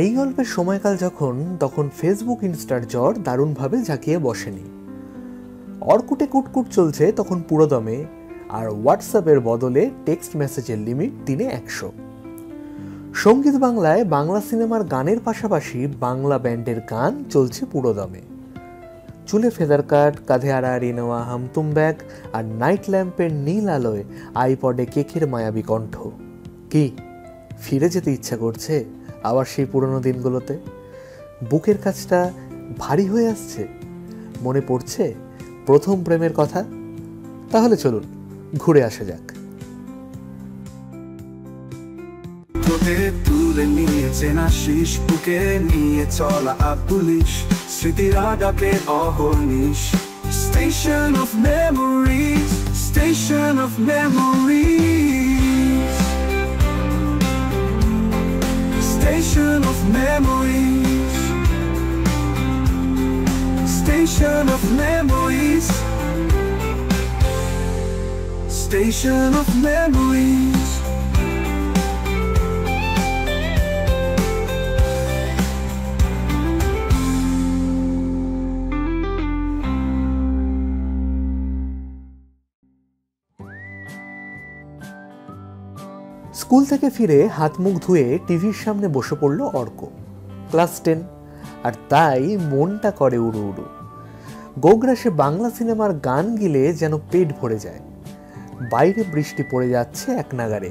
এই গল্পের সময়কাল যখন, তখন ফেসবুক ইনস্টার জ্বর দারুণভাবে ঝাঁকিয়ে বসেনি। অর্কুটে কুটকুট চলছে তখন পুরোদমে, আর হোয়াটসঅ্যাপের বদলে টেক্সট মেসেজের লিমিট দিনে 100। সঙ্গীত বাংলায় বাংলা সিনেমার গানের পাশাপাশি বাংলা ব্যান্ডের গান চলছে পুরোদমে। চুলে ফেদার কাট, কাঁধে আড়াআড়ি নেওয়া হামতুম ব্যাগ, আর নাইট ল্যাম্পের নীল আলোয় আইপডে কেকের মায়াবী কণ্ঠ। কি ফিরে যেতে ইচ্ছা করছে আবার সেই পুরনো দিনগুলোতে? বুকের কাছটা ভারী হয়ে আসছে, মনে পড়ছে প্রথম প্রেমের কথা। তাহলে চলুন ঘুরে আসা যাক। তুলে নিয়েছে না শীষ, বুকে নিয়ে চলা পুলিশ, স্মৃতিরা ডাকে অহর্নিশ। Station of memories, station of memories, station of memories, station of memories, station of memories. School থেকে ফিরে হাত মুখ ধুয়ে টিভির সামনে বসে পড়ল অর্ক। ক্লাস 10, আর তাই মনটা করে উড়ু উড়ু। গোগ্রাসে বাংলা সিনেমার গান গিলে যেন পেট ভরে যায়। বাইরে বৃষ্টি পড়ে যাচ্ছে এক নাগারে,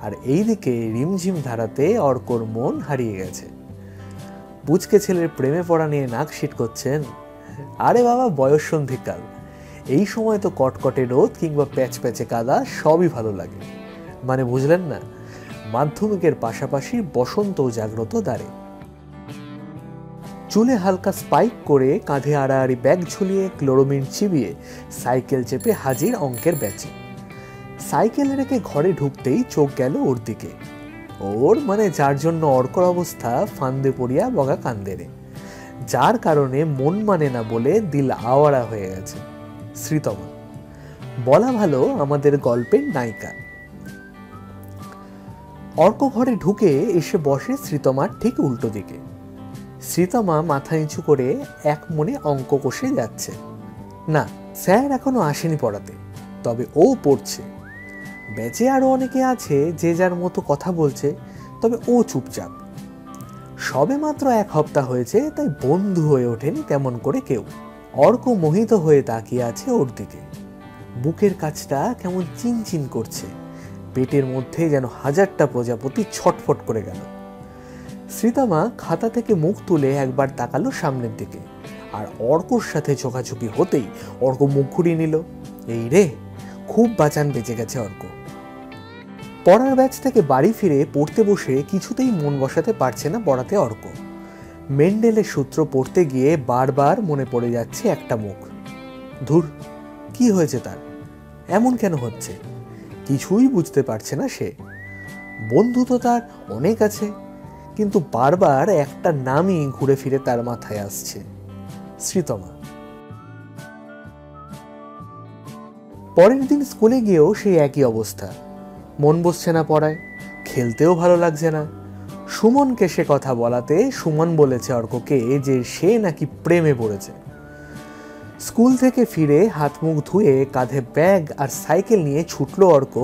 আর এইদিকে রিমঝিম ধারাতে অর্কর মন হারিয়ে গেছে। বুঝকে ছেলের প্রেমে পড়া নিয়ে নাক শিট করছেন। আরে বাবা, বয়ঃসন্ধিকাল, এই সময় তো কটকটে রোদ কিংবা প্যাচ প্যাচে কাদা সবই ভালো লাগে। মানে বুঝলেন না, মাধ্যমিকের পাশাপাশি বসন্তও জাগ্রত দ্বারে। চুলে হালকা স্পাইক করে, কাঁধে আড়াআড়ি ব্যাগ ঝুলিয়ে, ক্লোরোমিন চিবিয়ে সাইকেল চেপে হাজির অঙ্কের ব্যাচে। সাইকেল রেখে ঘরে ঢুকতেই চোখ গেল ওর দিকে। ওর মানে যার জন্য অর্কর অবস্থা ফান্দে পড়িয়া বগা কান্দেরে, যার কারণে মন মানে না বলে দিল আওয়ারা হয়ে গেছে। শ্রীতমা, বলা ভালো আমাদের গল্পের নায়িকা। অর্ক ঘরে ঢুকে এসে বসে শ্রীতমার ঠিক উল্টো দিকে। শ্রীতমা মাথা নিচু করে এক মনে অঙ্ক কষে যাচ্ছে। না, স্যার এখনো আসেনি পড়াতে, তবে ও পড়ছে। ব্যাচে আরো অনেকে আছে যে যার মতো কথা বলছে, তবে ও চুপচাপ। সবে মাত্র 1 সপ্তাহ হয়েছে, তাই বন্ধু হয়ে ওঠেনি তেমন করে কেউ। অর্ক মোহিত হয়ে তাকিয়ে আছে ওর দিকে। বুকের কাছটা কেমন চিনচিন করছে, পেটের মধ্যে যেন 1000টা প্রজাপতি ছটফট করে গেল। শ্রীতমা খাতা থেকে মুখ তুলে একবার তাকালো সামনের দিকে, আর অর্কর সাথে চোখাচোখি হতেই অর্ক মুখ ঘুরিয়ে নিল। এই রে, খুব বাঁচান বেঁচে গেছে অর্ক। পড়ার ব্যাচ থেকে বাড়ি ফিরে পড়তে বসে কিছুতেই মন বসাতে পারছে না পড়াতে অর্ক। মেন্ডেলের সূত্র পড়তে গিয়ে বারবার মনে পড়ে যাচ্ছে একটা মুখ। ধুর, কি হয়েছে তার, এমন কেন হচ্ছে? কিছুই বুঝতে পারছে না সে। বন্ধু তো তার অনেক আছে, কিন্তু বারবার একটা নামই ঘুরে ফিরে তার মাথায় আসছে, শ্রীতমা। পরের দিন স্কুলে গিয়েও সেই একই অবস্থা। মন বসছে না পড়ায়, খেলতেও ভালো লাগছে না। সুমনকে সে কথা বলাতে সুমন বলেছে অর্ককে যে সে নাকি প্রেমে পড়েছে। স্কুল থেকে ফিরে হাত মুখ ধুয়ে কাঁধে ব্যাগ আর সাইকেল নিয়ে ছুটলো অর্ক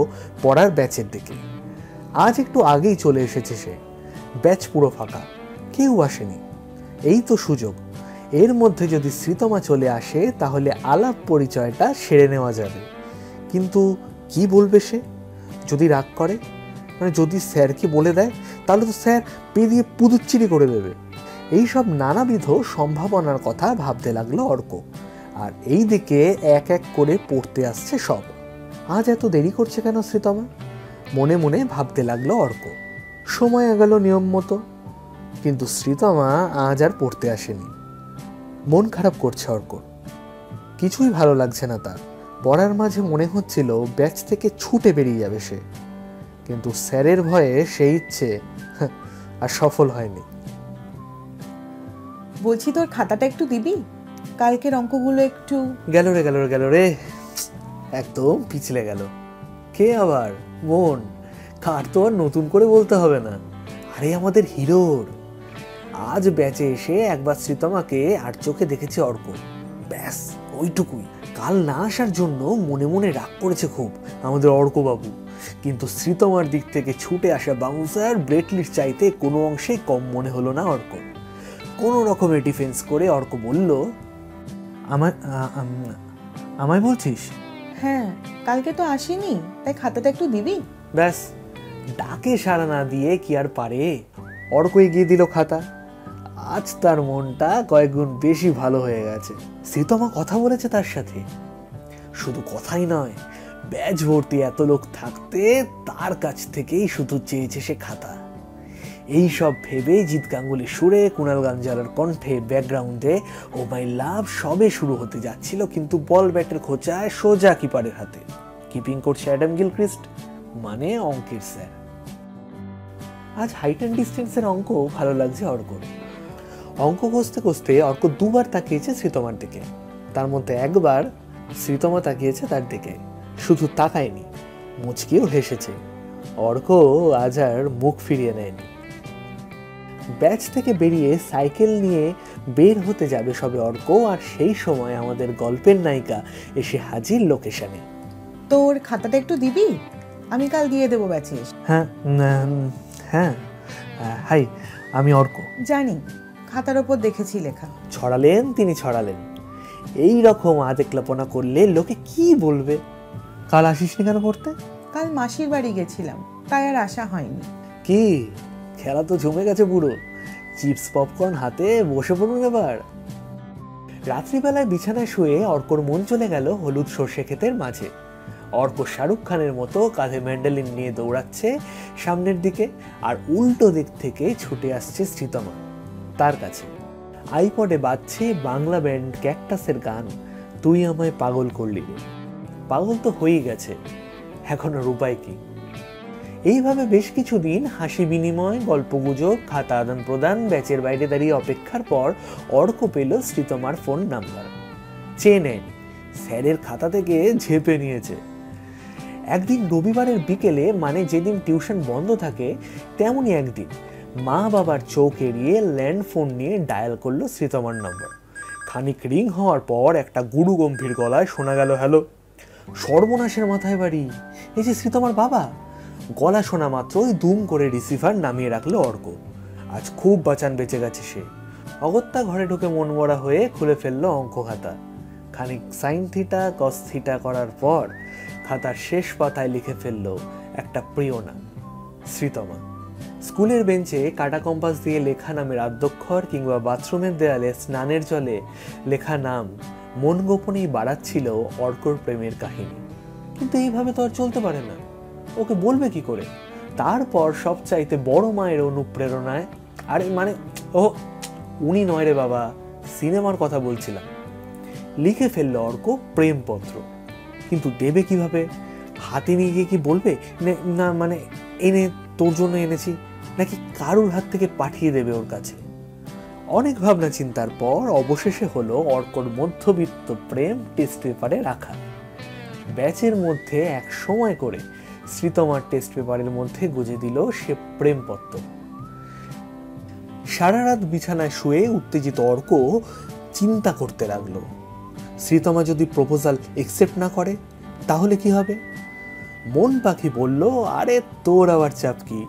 পড়ার ব্যাচের দিকে। আজ একটু আগেই চলে এসেছে সে। ব্যাচ পুরো ফাঁকা, কেউ আসেনি। এই তো সুযোগ, এর মধ্যে যদি শ্রীতমা চলে আসে তাহলে আলাপ পরিচয়টা সেরে নেওয়া যাবে। কিন্তু কি বলবে সে? যদি রাগ করে, মানে যদি স্যারকে বলে দেয়, তাহলে তো স্যার পেরিয়ে পুদুচ্চিরি করে দেবে। এইসব নানাবিধ সম্ভাবনার কথা ভাবতে লাগলো অর্ক। আর এই দিকে এক এক করে পড়তে আসছে সব। আজ এত দেরি করছে কেন শ্রীতমা? মনে মনে ভাবতে লাগলো অর্ক। সময় গেল নিয়ম মতো, কিন্তু শ্রীতমা আজ আর পড়তে আসেনি। মন খারাপ করছে অর্ক, কিছুই ভালো লাগছে না তার। পড়ার মাঝে মনে হচ্ছিল ব্যাচ থেকে ছুটে বেরিয়ে যাবে সে, কিন্তু স্যারের ভয়ে সেই ইচ্ছে আর সফল হয়নি। বলছি, তোর খাতাটা একটু দিবি? কালকের অঙ্কগুলো একটু। গেল রে, একদম পিছলে গেল। কে আবার? বোন। কার তো আর নতুন করে বলতে হবে না, আরে আমাদের হিরোর। আজ ব্যাচে এসে একবার শ্রীতমাকে আর চোখে দেখেছে অর্ক, ব্যাস ওইটুকুই। কাল না আসার জন্য মনে মনে রাগ করেছে খুব আমাদের অর্কবাবু, কিন্তু শ্রীতমার দিক থেকে ছুটে আসা বাউন্সার ব্রেটলির চাইতে কোনো অংশে কম মনে হলো না অর্ক। কোনো রকমের ডিফেন্স করে অর্ক বলল, আমায় বলছিস? হ্যাঁ, কালকে তো আসিনি, তাই খাতাটা একটু দিবি? ব্যাস, ডাকে সাড়া না দিয়ে কি আর পারে। অর্ক এগিয়ে দিল খাতা। আজ তার মনটা কয়েক গুণ বেশি ভালো হয়ে গেছে। শ্রীতমা কথা বলেছে তার সাথে, শুধু কথাই নয়, ব্যাচ ভর্তি এত লোক থাকতে তার কাছ থেকেই শুধু চেয়েছে সে খাতা। এই সব ভেবে জিৎ গাঙ্গুলি সুরে, কুণাল গাঞ্জালার কণ্ঠে ব্যাকগ্রাউন্ডে ও মাই লাভ সবে শুরু হতে যাচ্ছিল, কিন্তু বল ব্যাটের খোঁচায় সোজা কিপারের হাতে। কিপিং করছে অ্যাডাম গিলক্রিস্ট, মানে অঙ্কের স্যার। আজ হাইট অ্যান্ড ডিস্টেন্সের অঙ্ক ভালো লাগছে অর্কর। অঙ্ক কষতে কষতে অর্ক দুবার তাকিয়েছে শ্রীতমার দিকে, তার মধ্যে একবার শ্রীতমা তাকিয়েছে তার দিকে, শুধু তাকায়নি, মুচকিও হেসেছে। অর্ক আজ আর মুখ ফিরিয়ে নেয়নি। ব্যাচ থেকে বেরিয়ে সাইকেল নিয়ে বের হতে যাবে সবে অর্ক, আর সেই সময় আমাদের গল্পের নায়িকা এসে হাজির লোকেশনে। তোর খাতাটা একটু দিবি? আমি কাল দিয়ে দেবো ব্যাচে এসে। হ্যাঁ হ্যাঁ, হাই, আমি অর্ক। জানি, খাতার ওপর দেখেছি লেখা। ছড়ালেন তিনি, ছড়ালেন। এই রকম আদেকলাপনা করলে লোকে কি বলবে? কাল আসিসনি কেন পড়তে? কাল মাসির বাড়ি গেছিলাম, তাই আর আসা হয়নি। কি খেলা তো জমে গেছে পুরো, চিপস পপকর্ন হাতে বসে পড়ুন এবার। রাত্রিবেলায় বিছানায় শুয়ে অর্কর মন চলে গেল হলুদ সর্ষে ক্ষেতের মাঝে। অর্ক শাহরুখ খানের মতো কাঁধে ম্যান্ডেলিন নিয়ে দৌড়াচ্ছে সামনের দিকে, আর উল্টো দিক থেকে ছুটে আসছে শ্রীতমা তার কাছে। আইপডে বাজছে বাংলা ব্যান্ড ক্যাকটাসের গান, তুই আমায় পাগল করলি রে। পাগল তো হয়েই গেছে, এখন আর উপায় কি? এইভাবে বেশ কিছুদিন হাসি বিনিময়, গল্পগুজব, খাতা আদান প্রদান, ব্যাচের বাইরে দাঁড়িয়ে অপেক্ষার পর অর্ক পেল শ্রীতমার ফোন নাম্বার। চেয়ে নেয়নি, স্যারের খাতা থেকে ঝেপে নিয়েছে। একদিন রবিবারের বিকেলে, মানে যেদিন টিউশন বন্ধ থাকে, তেমনই একদিন মা বাবার চোখ এড়িয়ে ল্যান্ড ফোন নিয়ে ডায়াল করলো শ্রীতমার নম্বর। খানিক রিং হওয়ার পর একটা গুরু গম্ভীর গলায় শোনা গেল, হ্যালো। সর্বনাশের মাথায় বাড়ি, এই যে শ্রীতমার বাবা। গলা শোনা মাত্রই দুম করে রিসিভার নামিয়ে রাখলো অর্ক। আজ খুব বাঁচান বেঁচে গেছে সে। অগত্যা ঘরে ঢুকে মন মরা হয়ে খুলে ফেললো অঙ্ক খাতা। খানিক সাইন থিটা কস থিটা করার পর খাতার শেষ পাতায় লিখে ফেললো একটা প্রিয় নাম, শ্রীতমা। স্কুলের বেঞ্চে কাটা কম্পাস দিয়ে লেখা নামের আদ্যক্ষর, কিংবা বাথরুমের দেয়ালে স্নানের জলে লেখা নাম মন গোপনেই বাড়াচ্ছিল অর্কর প্রেমের কাহিনী। কিন্তু এইভাবে তো আর চলতে পারে না, ওকে বলবে কি করে? তারপর সবচাইতে বড় মায়ের অনুপ্রেরণায়, আরে মানে উনি নয় রে বাবা, সিনেমার কথা বলছিলাম, লিখে ফেললো অর্ক প্রেমপত্র। কিন্তু দেবে কিভাবে? হাতে নিয়ে গিয়ে কি বলবে না, মানে এনে তোর জন্য এনেছি, নাকি কারুর হাত থেকে পাঠিয়ে দেবে ওর কাছে? অনেক ভাবনা চিন্তার পর অবশেষে হলো অর্কর মধ্যবিত্ত প্রেম টেস্ট পেপারে রাখা। ব্যাচের মধ্যে এক সময় করে শ্রীতমার টেস্ট পেপারের মধ্যে গুজে দিল সে প্রেমপত্র। সারা রাত বিছানায় শুয়ে উত্তেজিত অর্ক চিন্তা করতে লাগলো, শ্রীতমা যদি প্রপোজাল একসেপ্ট না করে তাহলে কি হবে? মন পাখি বলল, আরে তোর আবার চাপ কি,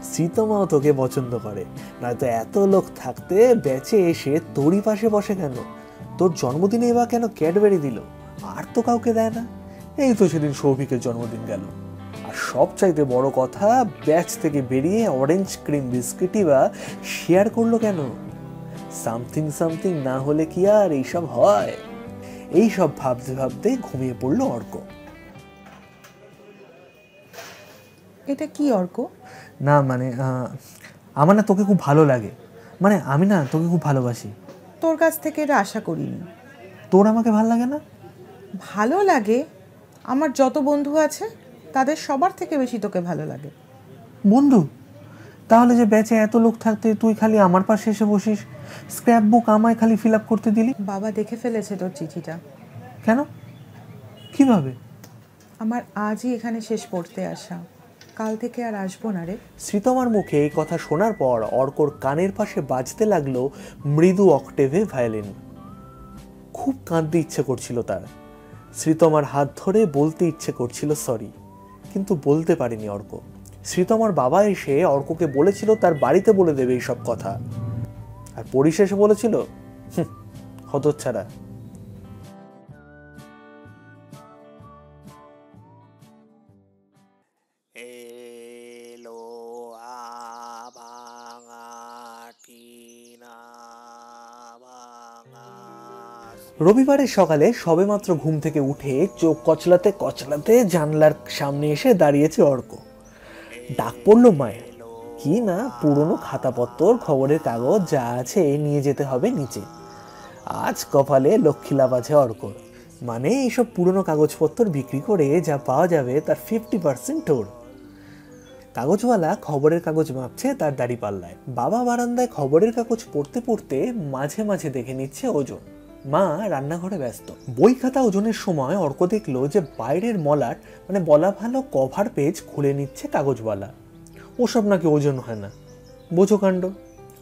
শ্রীতমাও তোকে পছন্দ করে, নয়তো এত লোক থাকতে ব্যাচে এসে তোরই পাশে বসে কেন? তোর জন্মদিনে বা কেন ক্যাডবেরি দিল, আর তো কাউকে দেয় না। এই তো সেদিন সৌভিকের জন্মদিন গেল, আর সবচাইতে বড় কথা, ব্যাচ থেকে বেরিয়ে অরেঞ্জ ক্রিম বিস্কিটই বা শেয়ার করলো কেন? সামথিং সামথিং না হলে কি আর এইসব হয়? এইসব ভাবতে ভাবতে ঘুমিয়ে পড়লো অর্ক। এটা কি অর্ক? না মানে আমার না তোকে খুব ভালো লাগে, মানে আমি না তোকে খুব ভালোবাসি। তোর কাছ থেকে এটা আশা করিনি। তোর আমাকে ভালো লাগে না? ভালো লাগে, আমার যত বন্ধু আছে তাদের সবার থেকে বেশি তোকে ভালো লাগে। বন্ধু? তাহলে যে ব্যাচে এত লোক থাকতে তুই খালি আমার পাশে এসে বসিস, স্ক্র্যাপ বুক আমায় খালি ফিল আপ করতে দিলি। বাবা দেখে ফেলেছে তোর চিঠিটা। কেন? কিভাবে? আমার আজই এখানে শেষ পড়তে আসা, কাল থেকে আর আসবো না রে। শ্রীতমার মুখে এই কথা শোনার পর অর্কর কানের পাশে বাজতে লাগলো মৃদু অক্টেভে ভায়োলিন। খুব কাঁদতে ইচ্ছে করছিল তার। শ্রীতমার হাত ধরে বলতে ইচ্ছে করছিল সরি, কিন্তু বলতে পারেনি অর্ক। শ্রীতমার বাবা এসে অর্ককে বলেছিল তার বাড়িতে বলে দেবে এইসব কথা, আর পরিশেষে বলেছিল হতচ্ছাড়া। রবিবারের সকালে সবেমাত্র ঘুম থেকে উঠে চোখ কচলাতে কচলাতে জানলার সামনে এসে দাঁড়িয়েছে অর্ক। ডাক পড়লো মায়ের। কি না পুরনো খাতাপত্র, খবরের কাগজ যা আছে নিয়ে যেতে হবে নিচে। আজ কপালে লক্ষ্মী লাভ আছে অর্কর, মানে এইসব পুরনো কাগজপত্র বিক্রি করে যা পাওয়া যাবে তার 50% টোর। কাগজওয়ালা খবরের কাগজ মাপছে তার দাড়ি পাল্লায়। বাবা বারান্দায় খবরের কাগজ পড়তে পড়তে মাঝে মাঝে দেখে নিচ্ছে ওজন। মা রান্নাঘরে ব্যস্ত। বই খাতা ওজনের সময় অর্ক দেখলো যে বাইরের মলাট, মানে বলা ভালো কভার পেজ খুলে নিচ্ছে কাগজওয়ালা। ওসব নাকি ওজন হয় না, বোঝো কাণ্ড।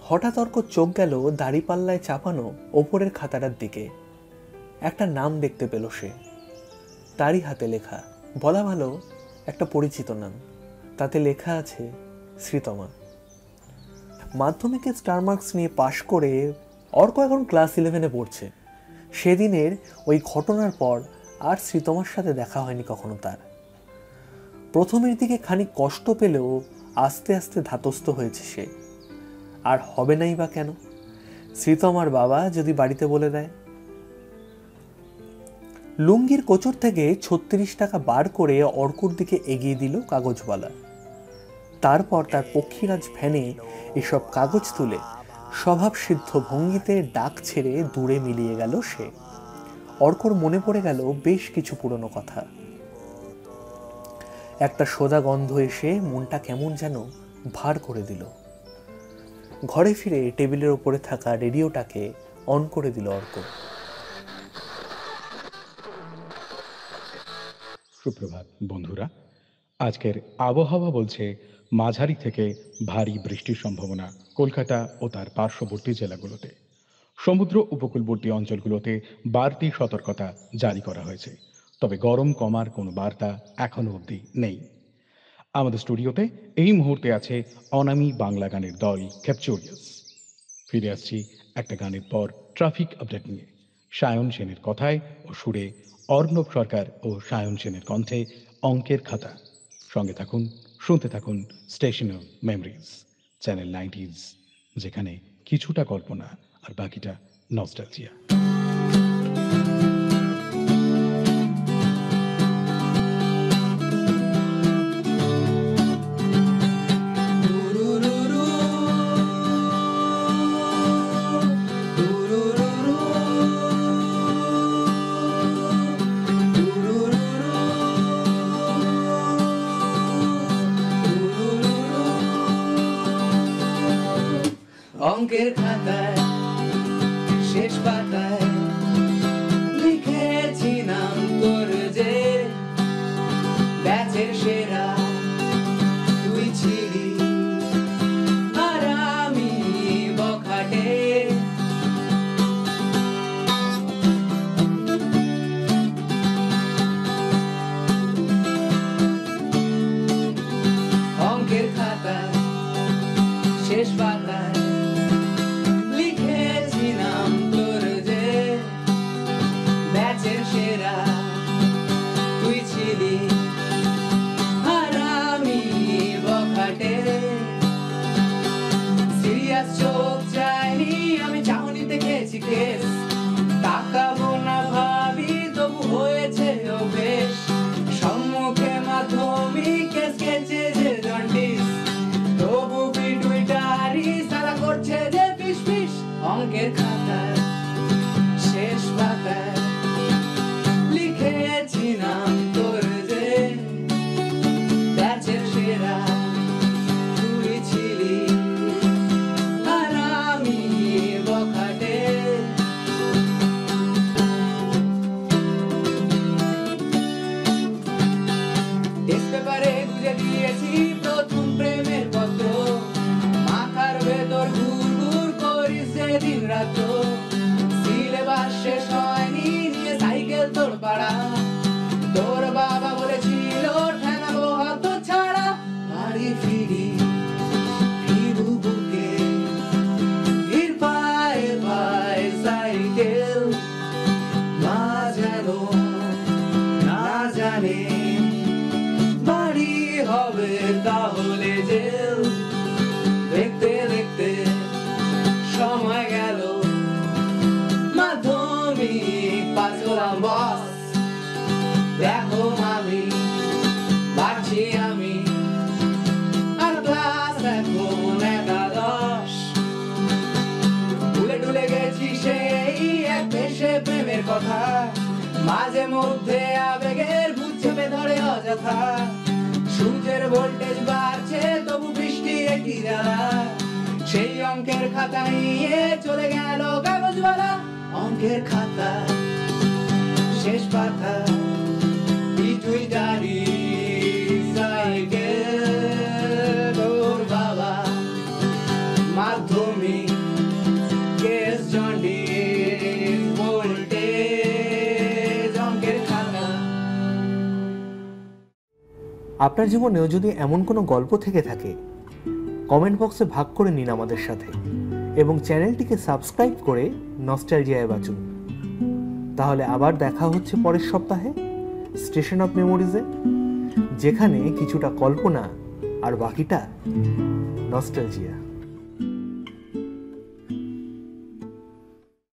হঠাৎ অর্ক চোখ গেল দাড়ি পাল্লায় চাপানো ওপরের খাতাটার দিকে। একটা নাম দেখতে পেল সে, তারই হাতে লেখা। বলা ভালো একটা পরিচিত নাম। তাতে লেখা আছে শ্রীতমা। মাধ্যমিকে স্টার মার্কস নিয়ে পাশ করে অর্ক এখন ক্লাস 11-এ পড়ছে। সেদিনের ওই ঘটনার পর আর শ্রীতমার সাথে দেখা হয়নি কখনো তার। প্রথমের দিকে খানিক কষ্ট পেলেও আস্তে আস্তে ধাতস্থ হয়েছে সে। আর হবে নাই বা কেন, শ্রীতমার বাবা যদি বাড়িতে বলে দেয়। লুঙ্গির কোচর থেকে 36 টাকা বার করে অর্কর দিকে এগিয়ে দিল কাগজওয়ালা। তারপর তার পক্ষীরাজ ভ্যানে এসব কাগজ তুলে স্বভাব সিদ্ধ ভঙ্গিতে ডাক ছেড়ে দূরে মিলিয়ে গেল সে। অর্কর মনে পড়ে গেল বেশ কিছু পুরনো কথা। একটা সোদা গন্ধ এসে মনটা কেমন যেন ভার করে দিল। ঘরে ফিরে টেবিলের ওপরে থাকা রেডিওটাকে অন করে দিল অর্ক। সুপ্রভাত বন্ধুরা। আজকের আবহাওয়া বলছে মাঝারি থেকে ভারী বৃষ্টির সম্ভাবনা কলকাতা ও তার পার্শ্ববর্তী জেলাগুলোতে। সমুদ্র উপকূলবর্তী অঞ্চলগুলোতে বাড়তি সতর্কতা জারি করা হয়েছে, তবে গরম কমার কোনো বার্তা এখনো অবধি নেই। আমাদের স্টুডিওতে এই মুহূর্তে আছে অনামী বাংলা গানের দল ক্যাপচোরিয়াস। ফিরে আসছি একটা গানের পর ট্রাফিক আপডেট নিয়ে। সায়ন সেনের কথায় ও সুরে, অর্ণব সরকার ও সায়ন সেনের কণ্ঠে অঙ্কের খাতা। সঙ্গে থাকুন, শুনতে থাকুন station of memories, channel 90s, যেখানে কিছুটা কল্পনা আর বাকিটা নস্টালজিয়া। অঙ্কের খাতায় শেষ পাতায় লিখেছি নাম তোর, যে ব্যাচের সেরা তুই ছিলি আর আমি বখাটে। অঙ্কের খাতায় শেষ পাতায় চোখ যায়নি, আমি চাউনি দেখেছি কেস, তাকাবো না ভাবি তবু হয়েছে অভ্যেস। সম্মুখে মাধ্যমিক স্কেচে যে জন্ডিস, তবু পিটুইটারি সারা করছে যে ফিস ফিস। অঙ্কের খাতায় শেষ পাতায় লিখেছি নাম তোর, যে ব্যাচের সেরা তুই ছিলি আর আমি বখাটে। লিখে দিয়েছি প্রথম প্রেমের পত্র, মাথার ভেতর ঘুর ঘুর করি সেদিন রাত্র, সিলেবাস শেষ হয়নি নিয়ে সাইকেল তোর পাড়া, তোর বাবা বলেছিল ঠেনাবো হাত ছাড়া, বাড়ি ফিরি ফিরু বুকে ধীর পায়ে পায়ে সাইকেল, মা যেন না জানে বাড়ি হবে তাহলে জেল। দেখতে দেখতে সময় গেল, মাধ্যমিক পাস হলাম বস, দেখো মামি বাড়ছি আমি, আর ক্লাস এখন একাদশ, ভুলে টুলে গেছি সেই এক দেশে প্রেমের কথা, মাঝে মধ্যে আবেগের ভূত চেপে ধরে অযথা, সূর্যের ভোল্টেজ বাড়ছে তবু বৃষ্টি একই জ্বালা, সেই অঙ্কের খাতা নিয়ে চলে গেল কাগজওয়ালা, অঙ্কের খাতা শেষ পাতা পিটুইটারি সাইকেল, তোর বাবা মাধ্যমিক কেস জন্ডিস ভোল্টেজ অঙ্কের খাতা। আপনার জীবনেও যদি এমন কোনো গল্প থেকে থাকে কমেন্ট বক্সে ভাগ করে নিন আমাদের সাথে, এবং চ্যানেলটিকে সাবস্ক্রাইব করে নস্টালজিয়ায় বাঁচুন। তাহলে আবার দেখা হচ্ছে পরের সপ্তাহে স্টেশন অফ মেমোরিজে, যেখানে কিছুটা কল্পনা আর বাকিটা নস্টালজিয়া।